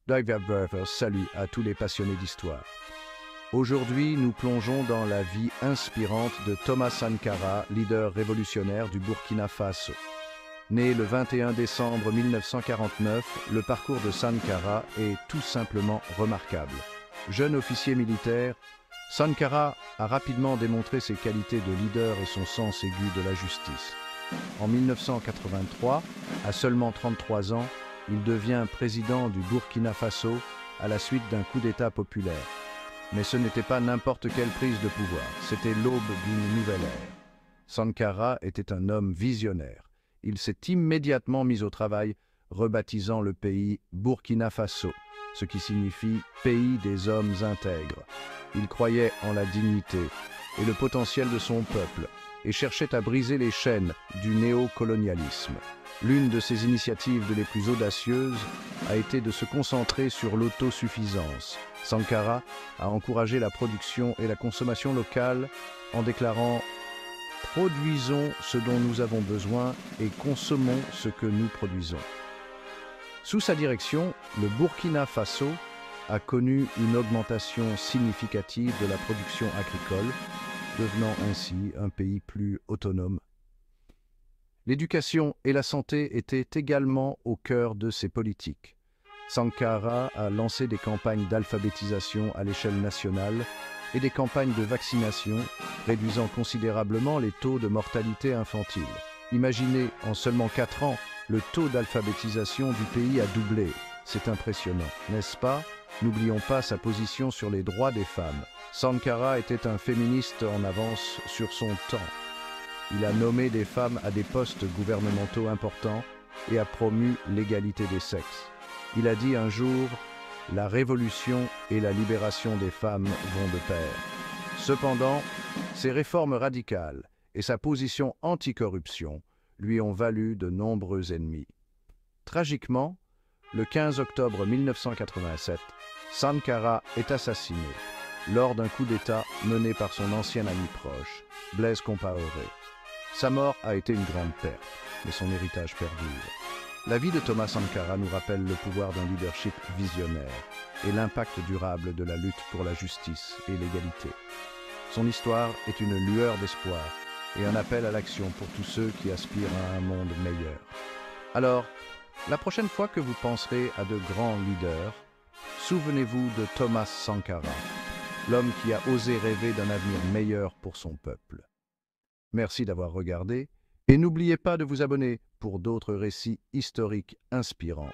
Salut à tous les passionnés d'histoire. Aujourd'hui, nous plongeons dans la vie inspirante de Thomas Sankara, leader révolutionnaire du Burkina Faso. Né le 21 décembre 1949, le parcours de Sankara est tout simplement remarquable. Jeune officier militaire, Sankara a rapidement démontré ses qualités de leader et son sens aigu de la justice. En 1983, à seulement 33 ans, il devient président du Burkina Faso à la suite d'un coup d'État populaire. Mais ce n'était pas n'importe quelle prise de pouvoir, c'était l'aube d'une nouvelle ère. Sankara était un homme visionnaire. Il s'est immédiatement mis au travail, rebaptisant le pays Burkina Faso, ce qui signifie « pays des hommes intègres ». Il croyait en la dignité et le potentiel de son peuple et cherchait à briser les chaînes du néocolonialisme. L'une de ses initiatives les plus audacieuses a été de se concentrer sur l'autosuffisance. Sankara a encouragé la production et la consommation locale en déclarant « Produisons ce dont nous avons besoin et consommons ce que nous produisons ». Sous sa direction, le Burkina Faso a connu une augmentation significative de la production agricole, devenant ainsi un pays plus autonome. L'éducation et la santé étaient également au cœur de ses politiques. Sankara a lancé des campagnes d'alphabétisation à l'échelle nationale et des campagnes de vaccination, réduisant considérablement les taux de mortalité infantile. Imaginez, en seulement 4 ans, le taux d'alphabétisation du pays a doublé. C'est impressionnant, n'est-ce pas? N'oublions pas sa position sur les droits des femmes. Sankara était un féministe en avance sur son temps. Il a nommé des femmes à des postes gouvernementaux importants et a promu l'égalité des sexes. Il a dit un jour « La révolution et la libération des femmes vont de pair ». Cependant, ses réformes radicales et sa position anticorruption lui ont valu de nombreux ennemis. Tragiquement, le 15 octobre 1987, Sankara est assassiné lors d'un coup d'État mené par son ancien ami proche, Blaise Compaoré. Sa mort a été une grande perte, mais son héritage perdure. La vie de Thomas Sankara nous rappelle le pouvoir d'un leadership visionnaire et l'impact durable de la lutte pour la justice et l'égalité. Son histoire est une lueur d'espoir et un appel à l'action pour tous ceux qui aspirent à un monde meilleur. Alors, la prochaine fois que vous penserez à de grands leaders, souvenez-vous de Thomas Sankara, l'homme qui a osé rêver d'un avenir meilleur pour son peuple. Merci d'avoir regardé et n'oubliez pas de vous abonner pour d'autres récits historiques inspirants.